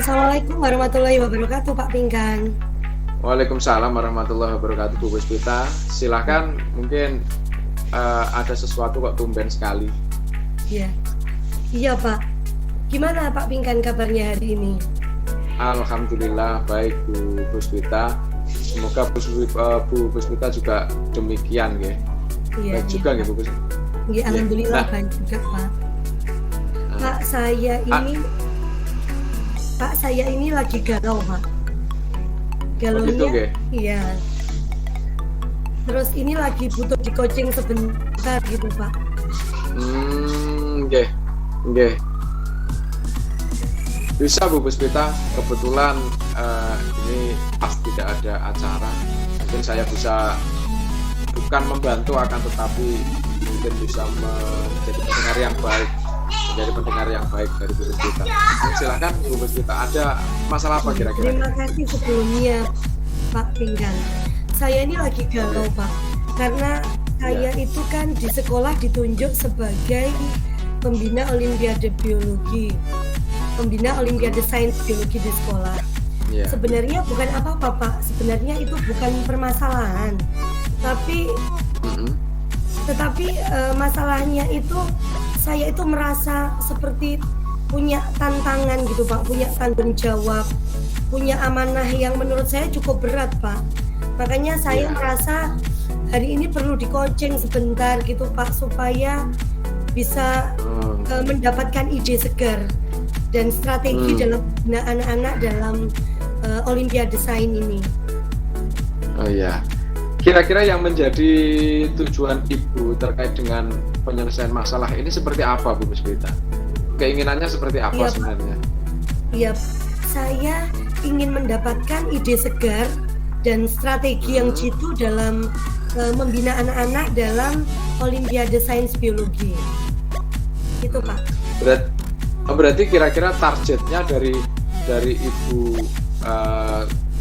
Assalamualaikum warahmatullahi wabarakatuh, Pak Pinkan. Waalaikumsalam warahmatullahi wabarakatuh, Bu Puspita. Silahkan, mungkin ada sesuatu kok tumben sekali. Iya, iya Pak. Gimana Pak Pinkan kabarnya hari ini? Alhamdulillah baik Bu Puspita. Semoga Bu Puspita juga demikian ya. Iya, baik juga ya Bu Puspita. Iya, alhamdulillah Nah, baik juga Pak. Pak saya ini lagi galau Pak. Galaunya, gitu, iya. Terus ini lagi butuh di coaching sebentar gitu Pak. Nggih. Nggih. Bisa Bu Puspita, kebetulan ini pas tidak ada acara, mungkin saya bisa bukan membantu akan tetapi mungkin bisa menjadi pendengar yang baik, dari Bu Puspita. Silakan Bu Puspita, ada masalah apa kira-kira? Terima kasih sebelumnya Pak Pinkan. Saya ini lagi galau Pak, karena saya itu kan di sekolah ditunjuk sebagai pembina Olimpiade Biologi, pembina Olimpiade Sains Biologi di sekolah. Sebenarnya bukan apa-apa Pak, sebenarnya itu bukan permasalahan, tetapi masalahnya itu saya itu merasa seperti punya tantangan gitu Pak, punya tanggung jawab, punya amanah yang menurut saya cukup berat Pak. Makanya saya merasa hari ini perlu di coaching sebentar gitu Pak, supaya bisa mendapatkan ide segar dan strategi dalam pembinaan anak-anak dalam Olimpiade Sains ini. Oh iya. Kira-kira yang menjadi tujuan Ibu terkait dengan penyelesaian masalah ini seperti apa Bu Puspita? Keinginannya seperti apa sebenarnya? Iya, saya ingin mendapatkan ide segar dan strategi yang jitu dalam membina anak-anak dalam Olimpiade Sains Biologi. Itu Pak. Berarti kira-kira targetnya dari Ibu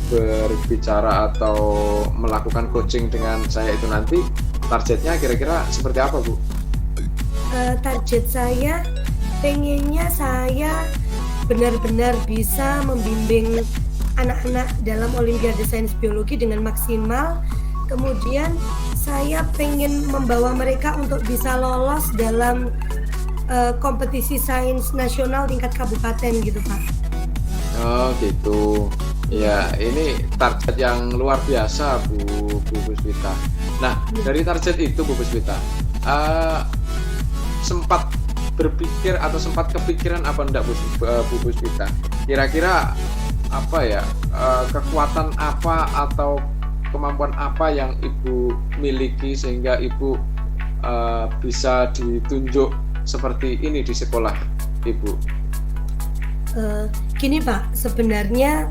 berbicara atau melakukan coaching dengan saya itu nanti, targetnya kira-kira seperti apa Bu? Target saya pengennya saya benar-benar bisa membimbing anak-anak dalam Olimpiade Sains Biologi dengan maksimal. Kemudian saya pengen membawa mereka untuk bisa lolos dalam kompetisi sains nasional tingkat kabupaten gitu Pak. Oh gitu. Ya, ini target yang luar biasa Bu Puspita. Nah, dari target itu Bu Puspita, sempat berpikir atau sempat kepikiran apa enggak Bu Puspita? Kira-kira apa ya, kekuatan apa atau kemampuan apa yang Ibu miliki sehingga Ibu bisa ditunjuk seperti ini di sekolah Ibu? Gini Pak, sebenarnya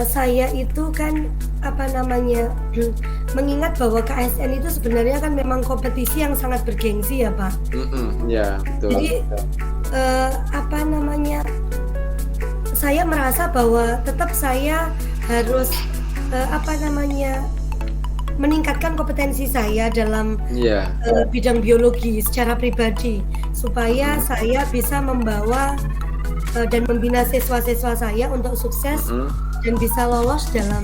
saya itu kan mengingat bahwa KSN itu sebenarnya kan memang kompetisi yang sangat bergengsi ya Pak. Ya betul. Jadi saya merasa bahwa tetap saya harus meningkatkan kompetensi saya dalam bidang biologi secara pribadi supaya saya bisa membawa dan membina siswa-siswa saya untuk sukses dan bisa lolos dalam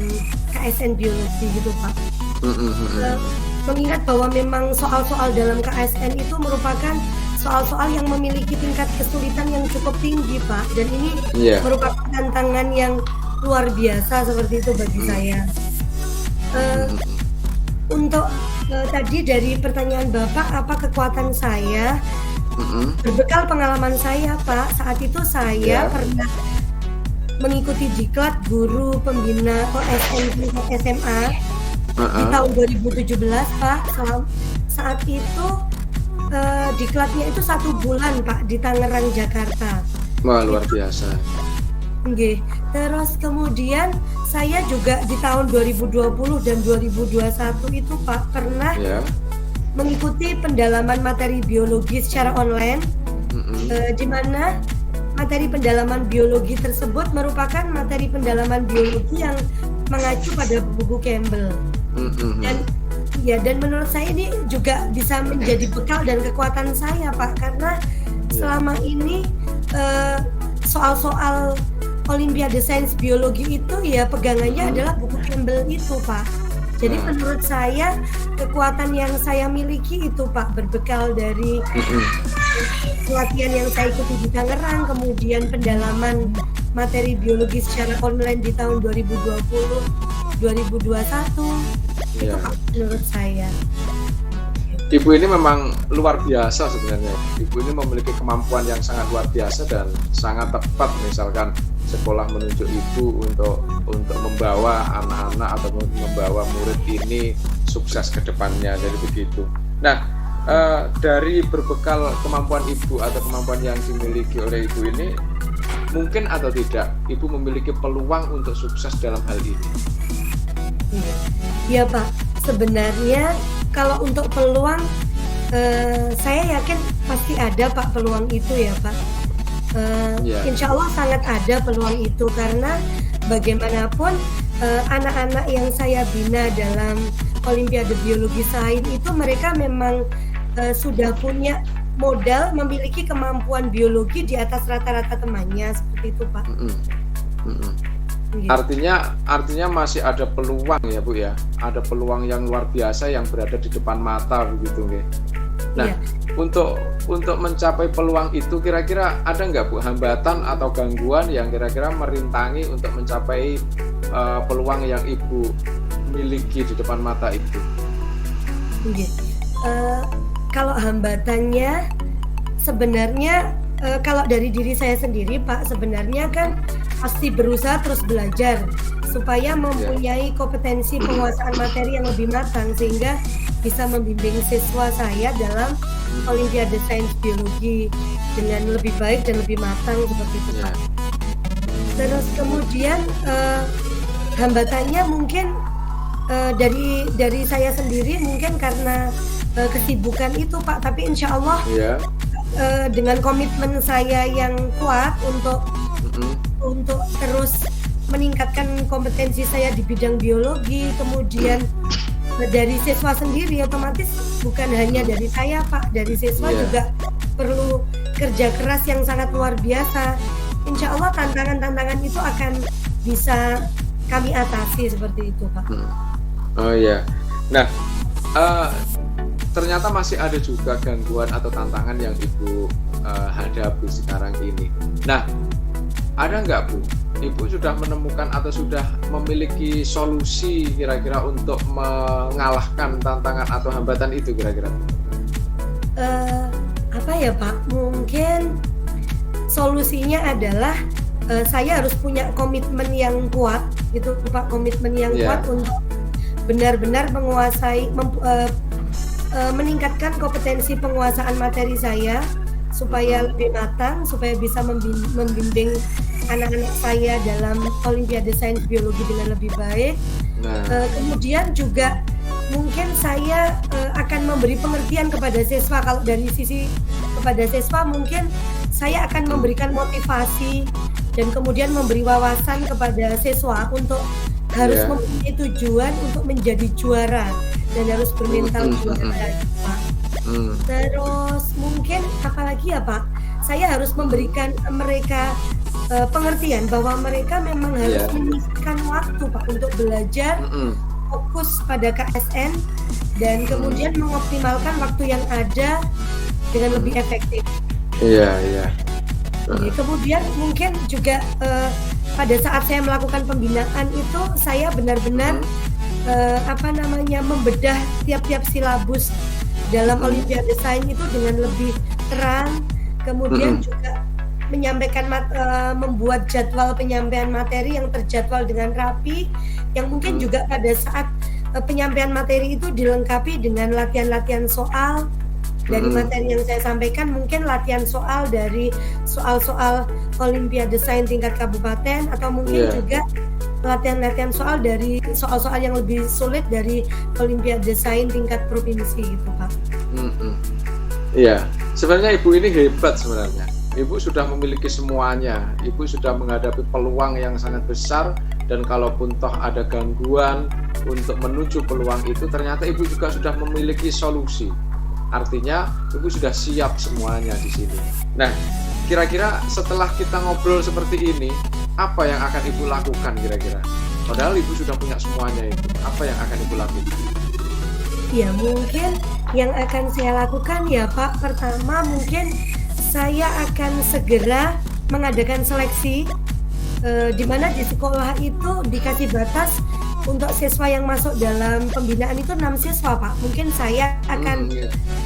KSN biologi gitu Pak. Mengingat bahwa memang soal-soal dalam KSN itu merupakan soal-soal yang memiliki tingkat kesulitan yang cukup tinggi Pak, dan ini merupakan tantangan yang luar biasa seperti itu bagi saya. Untuk tadi dari pertanyaan Bapak, apa kekuatan saya? Berbekal pengalaman saya Pak, saat itu saya pernah mengikuti diklat guru pembina OSN tingkat SMA di tahun 2017 Pak. Saat itu diklatnya itu 1 bulan Pak di Tangerang, Jakarta. Wah, luar biasa. Oke. Terus kemudian saya juga di tahun 2020 dan 2021 itu Pak pernah mengikuti pendalaman materi biologi secara online, di mana materi pendalaman biologi tersebut merupakan materi pendalaman biologi yang mengacu pada buku Campbell. Dan menurut saya ini juga bisa menjadi bekal dan kekuatan saya Pak, karena selama ini soal-soal Olimpiade Sains Biologi itu ya pegangannya adalah buku Campbell itu, Pak. Jadi menurut saya kekuatan yang saya miliki itu, Pak, berbekal dari pelatihan yang saya ikuti di Tangerang, kemudian pendalaman materi biologi secara online di tahun 2020, 2021, itu Pak, menurut saya. Ibu ini memang luar biasa sebenarnya. Ibu ini memiliki kemampuan yang sangat luar biasa dan sangat tepat, misalkan sekolah menunjuk ibu untuk membawa anak-anak atau membawa murid ini sukses ke depannya, jadi begitu. Nah, dari berbekal kemampuan ibu atau kemampuan yang dimiliki oleh ibu ini, mungkin atau tidak ibu memiliki peluang untuk sukses dalam hal ini? Iya Pak, sebenarnya kalau untuk peluang, saya yakin pasti ada Pak peluang itu ya Pak. Insya Allah sangat ada peluang itu, karena bagaimanapun anak-anak yang saya bina dalam Olimpiade Biologi Sains itu mereka memang sudah punya modal, memiliki kemampuan biologi di atas rata-rata temannya, seperti itu Pak. Artinya masih ada peluang ya Bu ya, ada peluang yang luar biasa yang berada di depan mata begitu nggih. Nah, untuk mencapai peluang itu kira-kira ada nggak Bu hambatan atau gangguan yang kira-kira merintangi untuk mencapai peluang yang Ibu miliki di depan mata itu? Kalau hambatannya sebenarnya kalau dari diri saya sendiri Pak, sebenarnya kan pasti berusaha terus belajar supaya mempunyai kompetensi penguasaan materi yang lebih matang sehingga bisa membimbing siswa saya dalam Olimpiade Sains Biologi dengan lebih baik dan lebih matang, seperti itu Pak. Terus kemudian hambatannya mungkin dari saya sendiri mungkin karena kesibukan itu Pak, tapi insya Allah dengan komitmen saya yang kuat untuk terus meningkatkan kompetensi saya di bidang biologi, kemudian dari siswa sendiri otomatis bukan hanya dari saya Pak, dari siswa juga perlu kerja keras yang sangat luar biasa. Insya Allah tantangan-tantangan itu akan bisa kami atasi, seperti itu Pak. Oh iya, nah ternyata masih ada juga gangguan atau tantangan yang Ibu hadapi sekarang ini. Nah, ada nggak Bu, Ibu sudah menemukan atau sudah memiliki solusi kira-kira untuk mengalahkan tantangan atau hambatan itu kira-kira? Apa ya Pak, mungkin solusinya adalah saya harus punya komitmen yang kuat gitu Pak, komitmen yang kuat untuk benar-benar menguasai meningkatkan kompetensi penguasaan materi saya supaya lebih matang, supaya bisa membimbing anak-anak saya dalam Olimpiade Sains Biologi dengan lebih baik. Kemudian juga mungkin saya akan memberi pengertian kepada siswa. Kalau dari sisi kepada siswa mungkin saya akan memberikan motivasi dan kemudian memberi wawasan kepada siswa untuk harus mempunyai tujuan untuk menjadi juara dan harus bermental juara Pak. Terus mungkin apalagi ya Pak, saya harus memberikan mereka pengertian bahwa mereka memang harus menyisihkan waktu Pak untuk belajar, fokus pada KSN dan kemudian mengoptimalkan waktu yang ada dengan lebih efektif. Kemudian mungkin juga pada saat saya melakukan pembinaan itu saya benar-benar membedah tiap-tiap silabus dalam Olimpiade Sains itu dengan lebih terang, kemudian juga menyampaikan membuat jadwal penyampaian materi yang terjadwal dengan rapi, yang mungkin juga pada saat penyampaian materi itu dilengkapi dengan latihan-latihan soal dari materi yang saya sampaikan, mungkin latihan soal dari soal-soal Olimpiade Sains tingkat kabupaten, atau mungkin juga latihan-latihan soal dari soal-soal yang lebih sulit dari Olimpiade Sains tingkat provinsi gitu Pak. Iya, sebenarnya Ibu ini hebat sebenarnya. Ibu sudah memiliki semuanya. Ibu sudah menghadapi peluang yang sangat besar, dan kalaupun toh ada gangguan untuk menuju peluang itu, ternyata Ibu juga sudah memiliki solusi. Artinya Ibu sudah siap semuanya di sini. Nah, kira-kira setelah kita ngobrol seperti ini, apa yang akan Ibu lakukan kira-kira? Padahal Ibu sudah punya semuanya itu. Apa yang akan Ibu lakukan? Ya mungkin yang akan saya lakukan ya Pak, pertama mungkin saya akan segera mengadakan seleksi, di mana di sekolah itu dikasih batas untuk siswa yang masuk dalam pembinaan itu 6 siswa Pak. Mungkin saya akan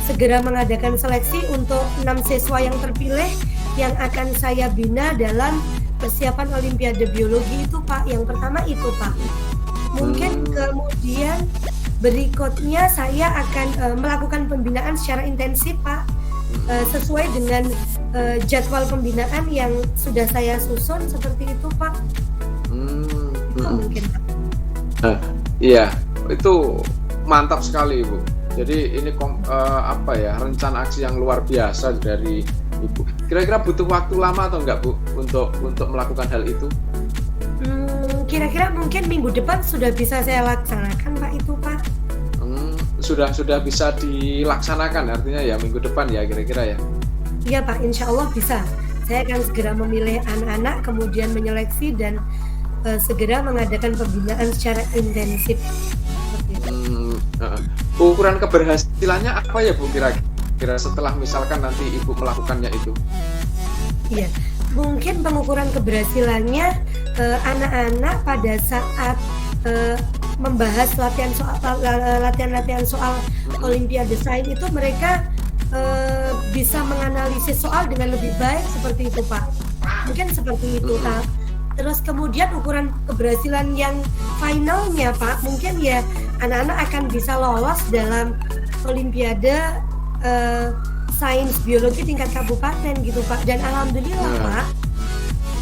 segera mengadakan seleksi untuk 6 siswa yang terpilih yang akan saya bina dalam persiapan Olimpiade Biologi itu Pak. Yang pertama itu Pak. Mungkin kemudian berikutnya saya akan melakukan pembinaan secara intensif Pak, sesuai dengan jadwal pembinaan yang sudah saya susun seperti itu Pak. Itu mungkin Pak. Iya, itu mantap sekali Ibu. Jadi ini rencana aksi yang luar biasa dari Ibu. Kira-kira butuh waktu lama atau enggak Bu untuk melakukan hal itu? Kira-kira mungkin minggu depan sudah bisa saya laksanakan Pak itu Pak. Sudah bisa dilaksanakan artinya ya minggu depan ya kira-kira ya? Iya Pak, insya Allah bisa. Saya akan segera memilih anak-anak, kemudian menyeleksi dan segera mengadakan pembinaan secara intensif. Ukuran keberhasilannya apa ya Bu kira-kira setelah misalkan nanti Ibu melakukannya itu? Iya, mungkin pengukuran keberhasilannya anak-anak pada saat membahas latihan-latihan soal Olimpiade Sains itu mereka bisa menganalisis soal dengan lebih baik seperti itu Pak. Mungkin seperti itu Pak. Terus kemudian ukuran keberhasilan yang finalnya Pak, mungkin ya anak-anak akan bisa lolos dalam Olimpiade Sains Biologi tingkat kabupaten gitu Pak. Dan alhamdulillah Pak,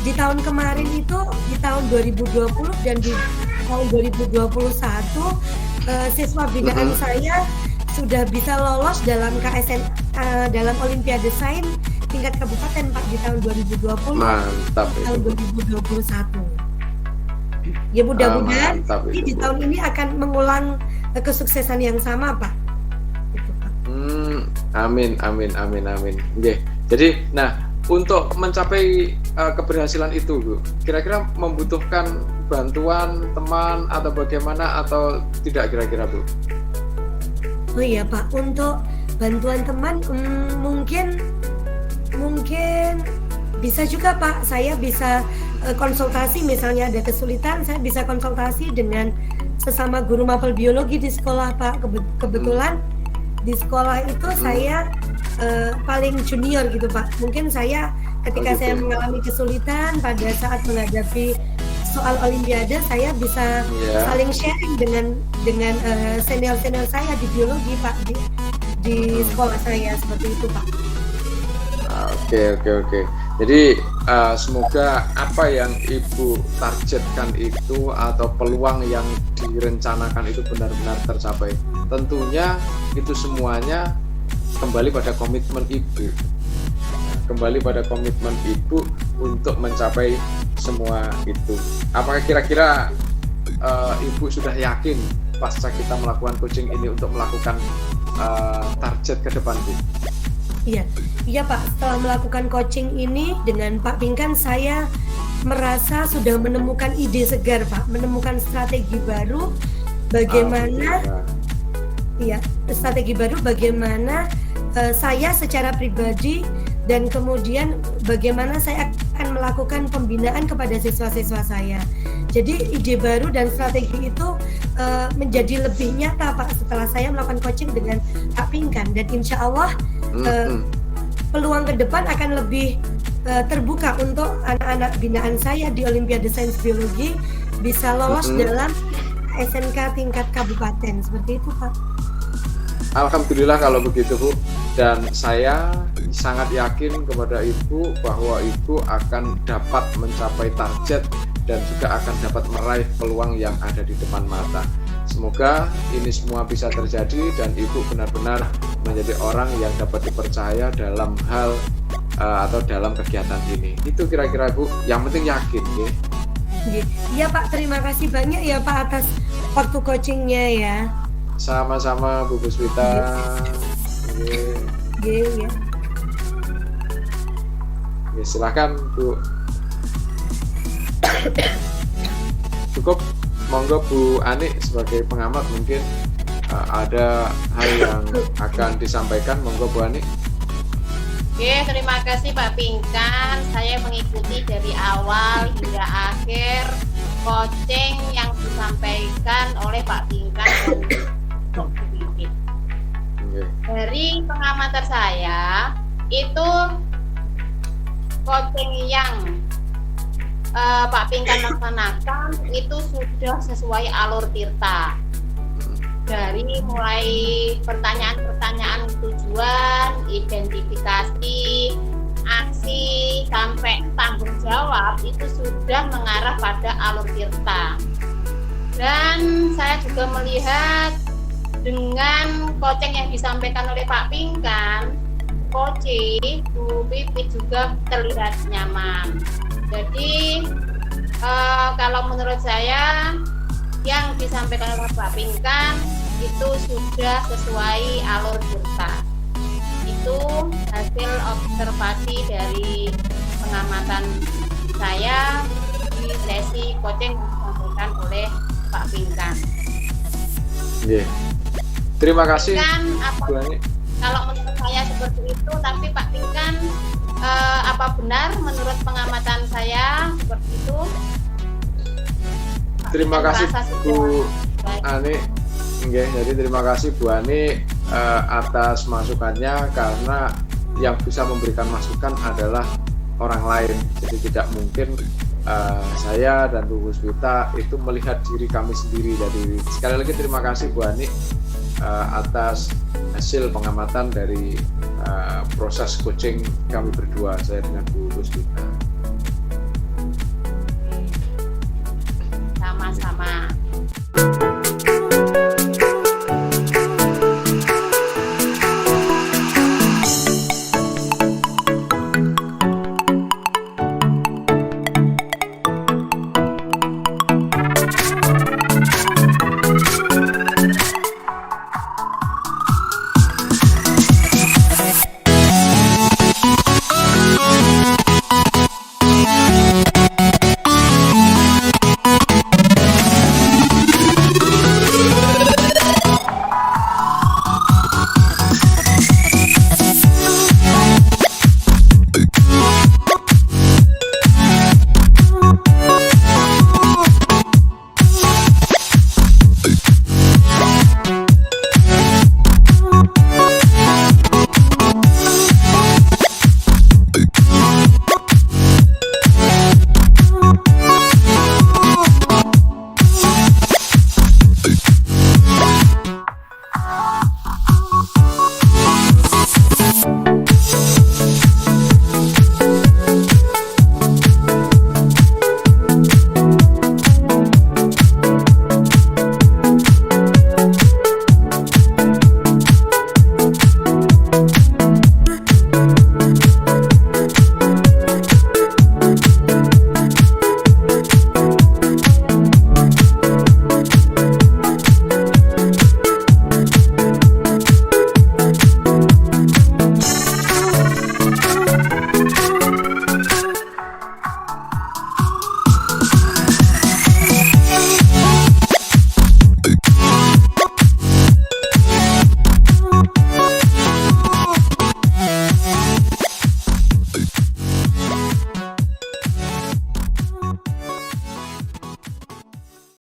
di tahun kemarin itu, di tahun 2020 dan di tahun 2021 siswa binaan saya sudah bisa lolos dalam KSN dalam Olimpiade Sains tingkat kabupaten Pak di tahun 2020. Mantap itu. Tahun 2021. Ya mudah-mudahan di tahun ini akan mengulang kesuksesan yang sama Pak. Gitu, Pak. Amin. Okay. Jadi, untuk mencapai keberhasilan itu, Bu, kira-kira membutuhkan bantuan teman atau bagaimana atau tidak kira-kira, Bu? Oh iya Pak, untuk bantuan teman mungkin bisa juga Pak. Saya bisa konsultasi, misalnya ada kesulitan, saya bisa konsultasi dengan sesama guru mapel biologi di sekolah Pak. Kebetulan di sekolah itu saya paling junior gitu Pak. Mungkin saya ketika saya mengalami kesulitan pada saat menghadapi soal Olimpiade, saya bisa saling sharing dengan senior saya di biologi Pak di sekolah saya seperti itu Pak. Oke. Jadi semoga apa yang Ibu targetkan itu atau peluang yang direncanakan itu benar-benar tercapai. Tentunya itu semuanya kembali pada komitmen Ibu. Kembali pada komitmen Ibu untuk mencapai semua itu. Apakah kira-kira Ibu sudah yakin pasca kita melakukan coaching ini untuk melakukan target ke depan, Bu? Iya Pak, setelah melakukan coaching ini dengan Pak Pinkan, saya merasa sudah menemukan ide segar Pak, menemukan strategi baru bagaimana strategi baru bagaimana saya secara pribadi dan kemudian bagaimana saya akan melakukan pembinaan kepada siswa-siswa saya. Jadi ide baru dan strategi itu menjadi lebih nyata Pak setelah saya melakukan coaching dengan Pak Pinkan, dan insya Allah peluang ke depan akan lebih terbuka untuk anak-anak binaan saya di Olimpiade Sains Biologi bisa lolos dalam SNK tingkat kabupaten seperti itu Pak. Alhamdulillah kalau begitu Bu, dan saya sangat yakin kepada Ibu bahwa Ibu akan dapat mencapai target dan juga akan dapat meraih peluang yang ada di depan mata. Semoga ini semua bisa terjadi dan Ibu benar-benar menjadi orang yang dapat dipercaya dalam hal atau dalam kegiatan ini. Itu kira-kira Bu, yang penting yakin ya. Iya Pak, terima kasih banyak ya Pak atas waktu coachingnya ya. Sama-sama Bu Puspita. Ya. Silakan Bu. Cukup. Monggo Bu Ani sebagai pengamat mungkin ada hal yang akan disampaikan. Monggo Bu Ani. Oke, terima kasih Pak Pinkan. Saya mengikuti dari awal hingga akhir coaching yang disampaikan oleh Pak Pinkan dan Dr. Pipit. Dari pengamatan saya, itu coaching yang Pak Pinkan laksanakan itu sudah sesuai alur tirta. Dari mulai pertanyaan-pertanyaan tujuan, identifikasi, aksi, sampai tanggung jawab itu sudah mengarah pada alur tirta. Dan saya juga melihat dengan coaching yang disampaikan oleh Pak Pinkan, coaching Bu Pipit juga terlihat nyaman. Jadi kalau menurut saya yang disampaikan oleh Pak Pinkan itu sudah sesuai alur tirta. Itu hasil observasi dari pengamatan saya di sesi coaching yang disampaikan oleh Pak Pinkan. Terima kasih. Kalau menurut saya seperti itu, tapi Pak Pinkan apa benar menurut pengamatan saya seperti itu? Terima kasih Bu Ani. Jadi terima kasih Bu Ani atas masukannya, karena yang bisa memberikan masukan adalah orang lain. Jadi tidak mungkin saya dan Bu Puspita itu melihat diri kami sendiri. Jadi sekali lagi terima kasih Bu Ani atas hasil pengamatan dari proses coaching kami berdua, saya dengan Bu Puspita.